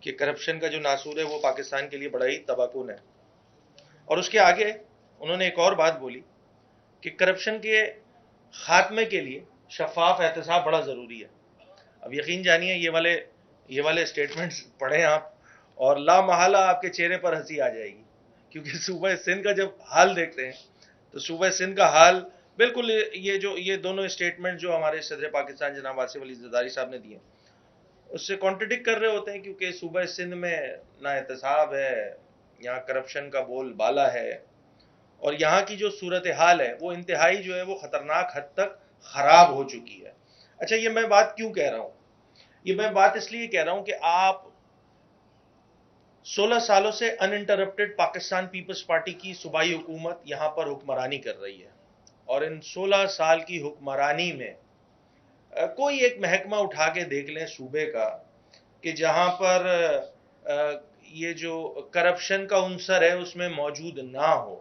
کہ کرپشن کا جو ناسور ہے وہ پاکستان کے لیے بڑا ہی تباہ ہے. اور اس کے آگے انہوں نے ایک اور بات بولی کہ کرپشن کے خاتمے کے لیے شفاف احتساب بڑا ضروری ہے. اب یقین جانیے یہ والے اسٹیٹمنٹس پڑھیں آپ اور لا محالہ آپ کے چہرے پر ہنسی آ جائے گی, کیونکہ صوبہ سندھ کا جب حال دیکھتے ہیں تو صوبہ سندھ کا حال بالکل یہ دونوں اسٹیٹمنٹ جو ہمارے صدر پاکستان جناب آصف علی زرداری صاحب نے دیے اس سے کانٹرڈکٹ کر رہے ہوتے ہیں, کیونکہ صوبہ سندھ میں نہ احتساب ہے, یہاں کرپشن کا بول بالا ہے, اور یہاں کی جو صورتحال ہے وہ انتہائی جو ہے وہ خطرناک حد تک خراب ہو چکی ہے. اچھا, یہ میں بات کیوں کہہ رہا ہوں؟ یہ میں بات اس لیے کہہ رہا ہوں کہ آپ 16 سالوں سے انٹرپٹڈ پاکستان پیپلز پارٹی کی صوبائی حکومت یہاں پر حکمرانی کر رہی ہے, اور ان 16 سال کی حکمرانی میں کوئی ایک محکمہ اٹھا کے دیکھ لیں صوبے کا کہ جہاں پر یہ جو کرپشن کا عنصر ہے اس میں موجود نہ ہو.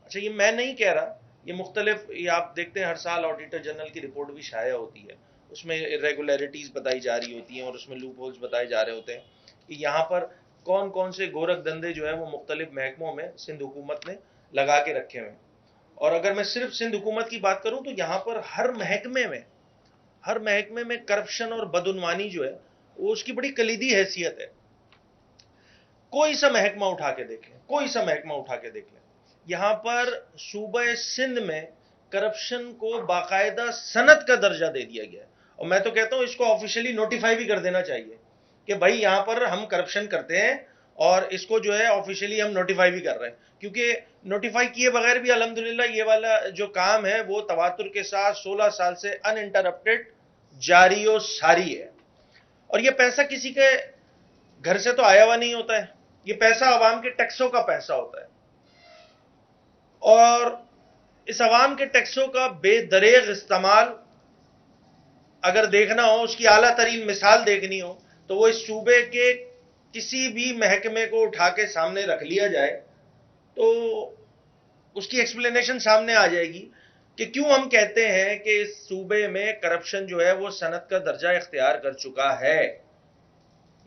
اچھا, یہ میں نہیں کہہ رہا, یہ مختلف, یہ آپ دیکھتے ہیں ہر سال آڈیٹر جنرل کی رپورٹ بھی شائع ہوتی ہے, اس میں ریگولیرٹیز بتائی جا رہی ہوتی ہیں اور اس میں لوپ ہولز بتائے جا رہے ہوتے ہیں کہ یہاں پر کون کون سے گورکھ دندے جو ہے وہ مختلف محکموں میں سندھ حکومت نے لگا کے رکھے ہوئے ہیں. اور اگر میں صرف سندھ حکومت کی بات کروں تو یہاں پر ہر محکمے میں کرپشن اور بدعنوانی جو ہے وہ اس کی بڑی کلیدی حیثیت ہے. کوئی سا محکمہ اٹھا کے دیکھ لیں, یہاں پر صوبہ سندھ میں کرپشن کو باقاعدہ صنعت کا درجہ دے دیا گیا ہے, اور میں تو کہتا ہوں اس کو آفیشلی نوٹیفائی بھی کر دینا چاہیے کہ بھائی یہاں پر ہم کرپشن کرتے ہیں اور اس کو جو ہے آفیشلی ہم نوٹیفائی بھی کر رہے ہیں, کیونکہ نوٹیفائی کیے بغیر بھی الحمدللہ یہ والا جو کام ہے وہ تواتر کے ساتھ 16 سال سے انٹرپٹڈ جاری و ساری ہے. اور یہ پیسہ کسی کے گھر سے تو آیا ہوا نہیں ہوتا ہے, یہ پیسہ عوام کے ٹیکسوں کا پیسہ ہوتا ہے, اور اس عوام کے ٹیکسوں کا بے دریغ استعمال اگر دیکھنا ہو, اس کی اعلیٰ ترین مثال دیکھنی ہو, تو وہ اس صوبے کے کسی بھی محکمے کو اٹھا کے سامنے رکھ لیا جائے تو اس کی ایکسپلینیشن سامنے آ جائے گی کہ کیوں ہم کہتے ہیں کہ اس صوبے میں کرپشن جو ہے وہ صنعت کا درجہ اختیار کر چکا ہے.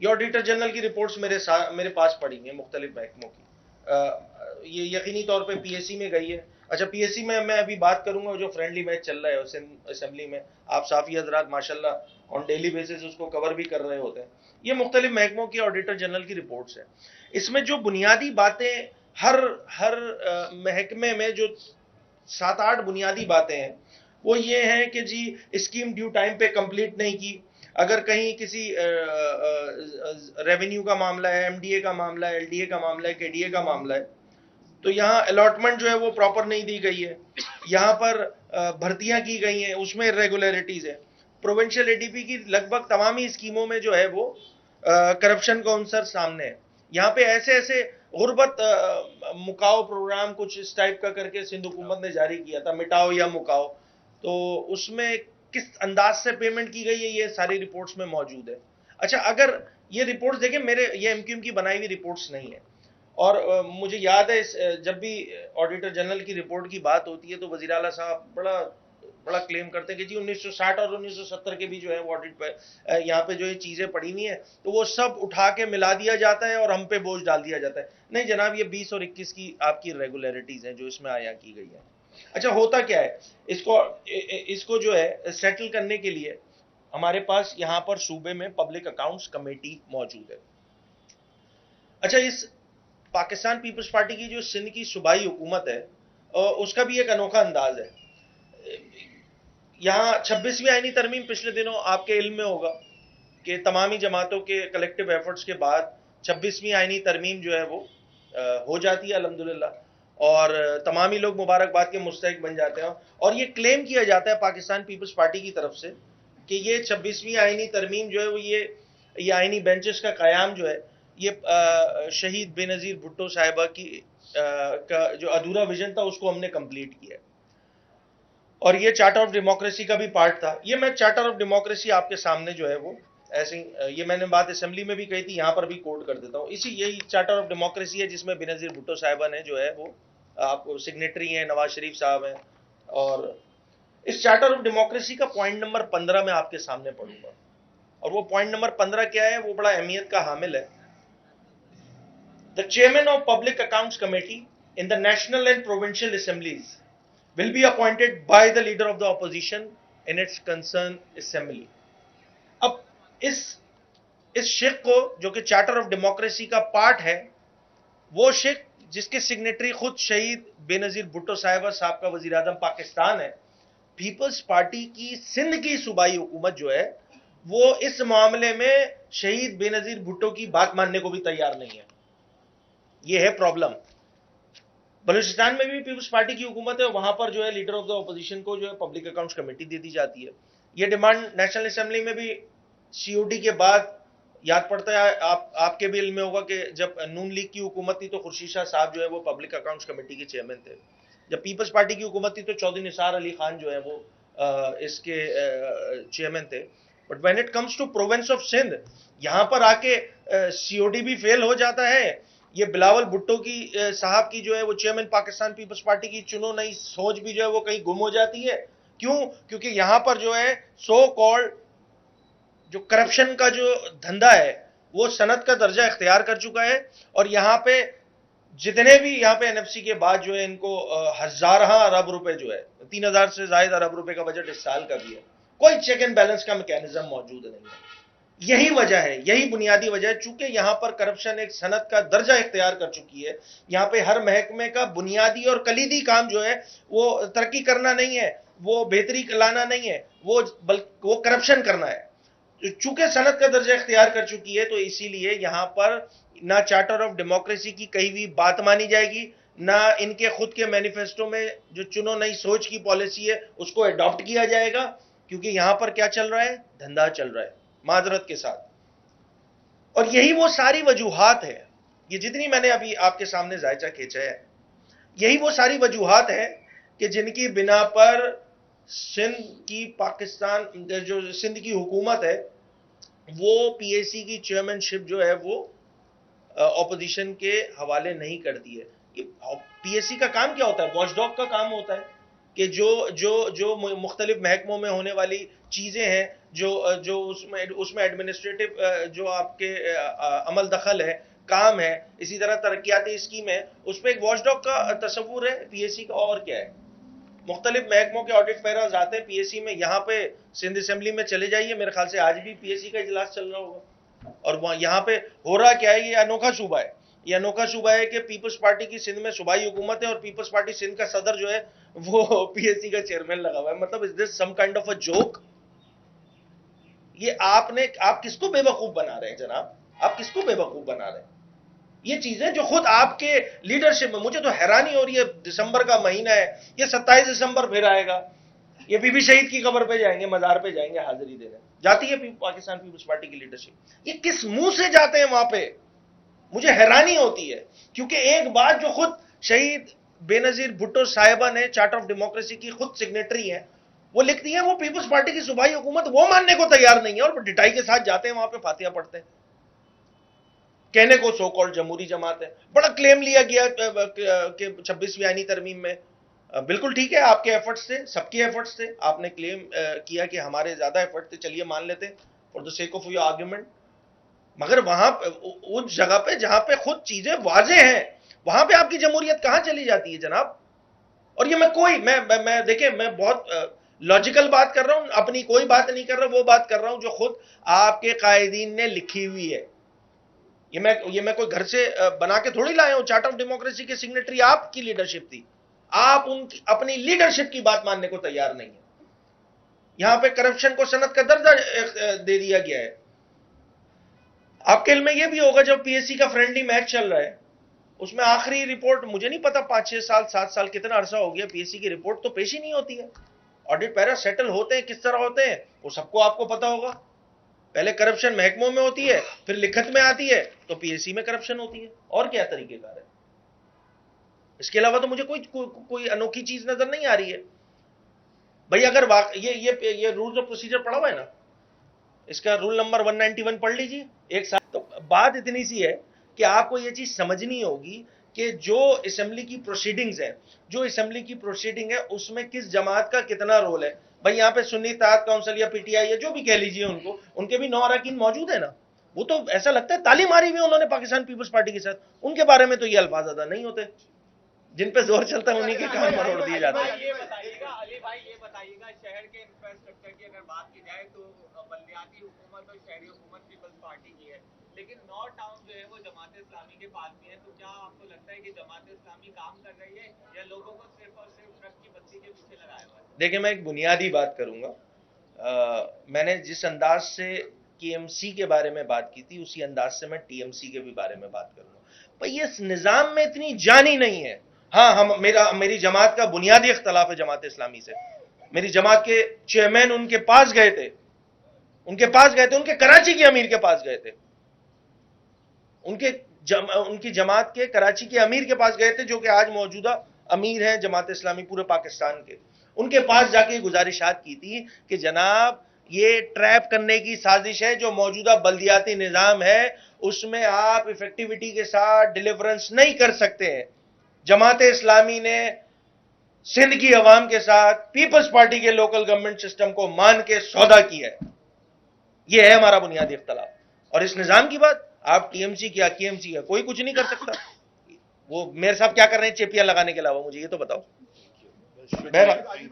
یہ آڈیٹر جنرل کی رپورٹس میرے پاس پڑی ہیں مختلف محکموں کی, یہ یقینی طور پہ پی ایس سی میں گئی ہے. اچھا, پی ایس سی میں میں ابھی بات کروں گا جو فرینڈلی میچ چل رہا ہے اسمبلی میں, آپ صحافی حضرات ماشاءاللہ آن ڈیلی بیسس اس کو کور بھی کر رہے ہوتے ہیں. یہ مختلف محکموں کی آڈیٹر جنرل کی رپورٹس ہیں. اس میں جو بنیادی باتیں ہر محکمے میں جو 7-8 بنیادی باتیں ہیں وہ یہ ہیں کہ جی اسکیم ڈیو ٹائم پہ کمپلیٹ نہیں کی, اگر کہیں کسی ریونیو کا معاملہ ہے, ایم ڈی اے کا معاملہ ہے, ایل ڈی اے کا معاملہ ہے, کے ڈی اے کا معاملہ ہے, تو یہاں الاٹمنٹ جو ہے وہ پراپر نہیں دی گئی ہے, یہاں پر بھرتیاں کی گئی ہیں اس میں ریگولیرٹیز ہے. پروونشل اے ڈی پی کی لگ بھگ تمام ہی اسکیموں میں جو ہے وہ کرپشن کا عنصر سامنے ہے. یہاں پہ ایسے غربت مکاؤ پروگرام کچھ اس ٹائپ کا کر کے سندھ حکومت نے جاری کیا تھا, مٹاؤ یا مکاؤ, تو اس میں کس انداز سے پیمنٹ کی گئی ہے یہ ساری رپورٹس میں موجود ہے. اچھا, اگر یہ رپورٹس دیکھیں, یہ ایم کیو ایم کی بنائی ہوئی رپورٹس نہیں ہے, اور مجھے یاد ہے جب بھی آڈیٹر جنرل کی رپورٹ کی بات ہوتی ہے تو وزیر اعلیٰ صاحب بڑا کلیم کرتے ہیں کہ جی 1960 اور 1970 کے بھی جو ہے وہ آڈٹ پہ یہاں پہ جو یہ چیزیں پڑی ہوئی ہیں تو وہ سب اٹھا کے ملا دیا جاتا ہے اور ہم پہ بوجھ ڈال دیا جاتا ہے. نہیں جناب, یہ 20 اور 21 کی آپ کی ریگولیرٹیز ہیں جو اس میں آیا کی گئی ہے. اچھا, ہوتا کیا ہے, اس کو جو ہے سیٹل کرنے کے لیے ہمارے پاس یہاں پر صوبے میں پبلک اکاؤنٹس کمیٹی موجود ہے. اچھا, اس پاکستان پیپلز پارٹی کی جو سندھ کی صوبائی حکومت ہے اس کا بھی ایک انوکھا انداز ہے. یہاں 26ویں آئینی ترمیم پچھلے دنوں آپ کے علم میں ہوگا کہ تمامی جماعتوں کے کلیکٹیو ایفرٹس کے بعد 26ویں آئینی ترمیم جو ہے وہ ہو جاتی ہے الحمدللہ, اور تمامی لوگ مبارکباد کے مستحق بن جاتے ہیں, اور یہ کلیم کیا جاتا ہے پاکستان پیپلز پارٹی کی طرف سے کہ یہ 26ویں آئینی ترمیم جو ہے وہ یہ آئینی بینچز کا قیام جو ہے یہ شہید بے نظیر بھٹو صاحبہ کی کا جو ادھورا ویژن تھا اس کو ہم نے کمپلیٹ کیا, اور یہ چارٹر آف ڈیموکریسی کا بھی پارٹ تھا. یہ میں چارٹر آف ڈیموکریسی آپ کے سامنے جو ہے وہ ایسے ہی, یہ میں نے بات اسمبلی میں بھی کہی تھی, یہاں پر بھی کوٹ کر دیتا ہوں. یہی چارٹر آف ڈیموکریسی ہے جس میں بے نظیر بھٹو صاحبہ نے جو ہے وہ آپ سگنیٹری ہیں, نواز شریف صاحب ہیں, اور اس چارٹر آف ڈیموکریسی کا پوائنٹ نمبر 15 میں آپ کے سامنے پڑھوں گا. اور وہ پوائنٹ نمبر 15 کیا ہے, وہ بڑا اہمیت کا حامل ہے. The chairman of Public Accounts Committee in the National and Provincial Assemblies will be appointed by the leader of the opposition in its concerned assembly. اب اس شق کو جو کہ چارٹر آف ڈیموکریسی کا پارٹ ہے, وہ شق جس کے سگنیٹری خود شہید بے نظیر بھٹو صاحب کا وزیر اعظم پاکستان ہے, پیپلز پارٹی کی سندھ کی صوبائی حکومت جو ہے وہ اس معاملے میں شہید بے نظیر بھٹو کی بات ماننے کو بھی تیار نہیں ہے. یہ ہے پرابلم. بلوچستان میں بھی پیپلز پارٹی کی حکومت ہے, وہاں پر جو ہے لیڈر آف دا اپوزیشن کو جو ہے پبلک اکاؤنٹس کمیٹی دے دی جاتی ہے. یہ ڈیمانڈ نیشنل اسمبلی میں بھی سی او ڈی کے بعد یاد پڑتا ہے, آپ کے بھی علم میں ہوگا کہ جب نون لیگ کی حکومت تھی تو خورشید شاہ صاحب جو ہے وہ پبلک اکاؤنٹس کمیٹی کے چیئرمین تھے. جب پیپلز پارٹی کی حکومت تھی تو چودھری نثار علی خان جو ہے وہ اس کے چیئرمین تھے. But when it comes to province of Sindh, یہاں پر آ کے سی او ڈی بھی فیل ہو جاتا ہے. یہ بلاول بھٹو کی صاحب کی جو ہے وہ چیئرمین پاکستان پیپلز پارٹی کی چنو نئی سوچ بھی جو ہے وہ کہیں گم ہو جاتی ہے. کیوں؟ کیونکہ یہاں پر جو ہے سو کالڈ جو کرپشن کا جو دھندا ہے وہ صنعت کا درجہ اختیار کر چکا ہے, اور یہاں پہ جتنے بھی یہاں پہ این ایف سی کے بعد جو ہے ان کو ہزارہ ارب روپے جو ہے 3000 سے زائد ارب روپے کا بجٹ اس سال کا بھی ہے, کوئی چیک اینڈ بیلنس کا میکینزم موجود نہیں ہے. یہی وجہ ہے, یہی بنیادی وجہ ہے, چونکہ یہاں پر کرپشن ایک صنعت کا درجہ اختیار کر چکی ہے. یہاں پہ ہر محکمے کا بنیادی اور کلیدی کام جو ہے وہ ترقی کرنا نہیں ہے, وہ بہتری لانا نہیں ہے, وہ کرپشن کرنا ہے. چونکہ صنعت کا درجہ اختیار کر چکی ہے تو اسی لیے یہاں پر نہ چارٹر آف ڈیموکریسی کی کہیں بھی بات مانی جائے گی, نہ ان کے خود کے مینیفیسٹو میں جو چنو نئی سوچ کی پالیسی ہے اس کو اڈاپٹ کیا جائے گا. کیونکہ یہاں پر کیا چل رہا ہے, دھندا چل رہا ہے, معذرت کے ساتھ. اور یہی وہ ساری وجوہات ہے, یہ جتنی میں نے ابھی آپ کے سامنے ذائچہ کھینچا ہے, یہی وہ ساری وجوہات ہے کہ جن کی بنا پر سندھ کی پاکستان جو سندھ کی حکومت ہے وہ پی اے سی کی چیئرمین شپ جو ہے وہ اپوزیشن کے حوالے نہیں کرتی ہے. پی ایس سی کا کام کیا ہوتا ہے؟ واچ ڈاگ کا کام ہوتا ہے کہ جو مختلف محکموں میں ہونے والی چیزیں ہیں, جو اس میں ایڈمنسٹریٹو جو آپ کے عمل دخل ہے, کام ہے, اسی طرح ترقیاتی اسکیم ہے, اس میں ایک واچ ڈاگ کا تصور ہے پی ایس سی کا. اور کیا ہے, مختلف محکموں کے آڈٹ پیراز آتے ہیں پی ایس سی میں. یہاں پہ سندھ اسمبلی میں چلے جائیے, میرے خیال سے آج بھی پی ایس سی کا اجلاس چل رہا ہوگا. اور وہاں یہاں پہ ہو رہا کیا ہے, یہ انوکھا صوبہ ہے. یہ انوکھا صوبہ ہے کہ پیپلز پارٹی کی سندھ میں صوبائی حکومت ہے اور پیپلز پارٹی سندھ کا صدر جو ہے وہ پی ایس سی کا چیئرمین لگا ہوا ہے. مطلب is this some kind of a joke? یہ آپ کس کو بے وقوف بنا رہے ہیں جناب؟ آپ کس کو بے وقوف بنا رہے ہیں؟ یہ چیزیں جو خود آپ کے لیڈرشپ میں, مجھے تو حیرانی ہو رہی ہے, دسمبر کا مہینہ ہے, یہ 27 دسمبر پھر آئے گا, یہ بی بی شہید کی قبر پہ جائیں گے, مزار پہ جائیں گے حاضری دینے. جاتی ہے پاکستان پیپلز پارٹی کی لیڈرشپ, یہ کس منہ سے جاتے ہیں وہاں پہ؟ مجھے حیرانی ہوتی ہے. کیونکہ ایک بات جو خود شہید بے نظیر بھٹو صاحبہ نے چارٹر آف ڈیموکریسی کی خود سگنیٹری ہے, وہ لکھتی ہیں وہ پیپلز پارٹی کی صوبائی حکومت وہ ماننے کو تیار نہیں ہے, اور ڈٹائی کے ساتھ جاتے ہیں وہاں پہ فاتحہ پڑھتے ہیں, کہنے کو سو کالڈ جمہوری جماعت ہے. بڑا کلیم لیا گیا کہ 26ویں آئینی ترمیم میں, بالکل ٹھیک ہے, آپ کے ایفرٹس تھے, سب کے ایفرٹس تھے, آپ نے کلیم کیا کہ ہمارے زیادہ ایفرٹ تھے, چلیے مان لیتے for the sake of your argument. مگر وہاں اس جگہ پہ جہاں پہ خود چیزیں واضح ہیں, وہاں پہ آپ کی جمہوریت کہاں چلی جاتی ہے جناب؟ اور یہ میں دیکھیں, میں بہت لاجیکل بات کر رہا ہوں, اپنی کوئی بات نہیں کر رہا, وہ بات کر رہا ہوں جو خود آپ کے قائدین نے لکھی ہوئی ہے. یہ میں کوئی گھر سے بنا کے تھوڑی لایا ہوں. چارٹر آف ڈیموکریسی کے سگنیٹری آپ کی لیڈرشپ تھی, آپ ان کی اپنی لیڈرشپ کی بات ماننے کو تیار نہیں ہے. یہاں پہ کرپشن کو صنعت کا درجہ دے دیا گیا ہے. آپ کے علم میں یہ بھی ہوگا جب پی ایس سی کا فرینڈلی میچ چل رہا ہے, اس میں آخری رپورٹ مجھے نہیں پتا 5-6 سال 7 سال کتنا عرصہ ہو گیا, پی ایس سی کی رپورٹ تو پیش ہی نہیں ہوتی ہے. آڈٹ پیرا سیٹل ہوتے ہیں کس طرح ہوتے ہیں وہ سب کو آپ کو پتا ہوگا. پہلے کرپشن محکموں میں ہوتی ہے, پھر لکھت میں آتی ہے, تو پی ایس سی میں کرپشن ہوتی ہے. اور کیا طریقہ کار ہے؟ اس کے علاوہ تو مجھے کوئی انوکھی چیز نظر نہیں آ رہی ہے. بھائی اگر یہ رولز آف پروسیجر پڑھا ہوا ہے نا, اس کا رول نمبر 191 پڑھ لیجیے ایک ساتھ. تو بات اتنی سی ہے کہ آپ کو یہ چیز سمجھنی ہوگی کہ جو اسمبلی کی پروسیڈنگز ہے, اس میں کس جماعت کا کتنا رول ہے. بھائی یہاں پہ سنی اتحاد کونسل یا پی ٹی آئی یا جو بھی کہہ لیجئے ان کو، ان کے بھی 9 اراکین موجود ہیں نا، وہ تو ایسا لگتا ہے تالی ماری ہوئی انہوں نے پاکستان پیپلز پارٹی کے ساتھ، ان کے بارے میں تو یہ الفاظ ادا نہیں ہوتے، جن پہ زور چلتا ہے انہی کے کام مروڑ دیے جاتے ہیں۔ علی بھائی یہ بتائیے گا، شہر کے انفراسٹرکچر کی اگر بات کی جائے تو بلدیاتی حکومت اور شہری حکومت پیپلز پارٹی کی ہے، لیکن 9 ٹاؤن جو ہے وہ جماعت اسلامی کے پاس بھی ہے، تو کیا آپ کو لگتا ہے کہ جماعت اسلامی کام کر رہی ہے یا لوگوں کو صرف اور صرف ٹرک کی بتی کے پیچھے لگایا ہوا ہے؟ دیکھیں میں ایک بنیادی بات کروں گا، میں نے جس انداز سے ٹی ایم سی کے بارے میں بات کی تھی اسی انداز سے میں ٹی ایم سی کے بھی بارے میں بات کروں گا۔ بھئی اس نظام میں اتنی جانی نہیں ہے۔ ہاں میری جماعت کا بنیادی اختلاف ہے جماعت اسلامی سے، میری جماعت کے چیئرمین ان کے پاس گئے تھے، ان کے کراچی کے امیر کے پاس گئے تھے، ان کی جماعت کے کراچی کے امیر کے پاس گئے تھے، جو کہ آج موجودہ امیر ہیں جماعت اسلامی پورے پاکستان کے، ان کے پاس جا کے گزارشات کی تھی کہ جناب یہ ٹریپ کرنے کی سازش ہے، جو موجودہ بلدیاتی نظام ہے اس میں آپ ایفیکٹیویٹی کے ساتھ ڈیلیورنس نہیں کر سکتے ہیں۔ جماعت اسلامی نے سندھ کی عوام کے ساتھ پیپلز پارٹی کے لوکل گورنمنٹ سسٹم کو مان کے سودا کیا ہے، یہ ہے ہمارا بنیادی اختلاف۔ اور اس نظام کی بات آپ ٹی ایم سی کیا کی ایم سی کیا کوئی کچھ نہیں کر سکتا، وہ میرے صاحب کیا کر رہے ہیں چیپیاں لگانے کے علاوہ، مجھے یہ تو بتاؤ۔ بہرحال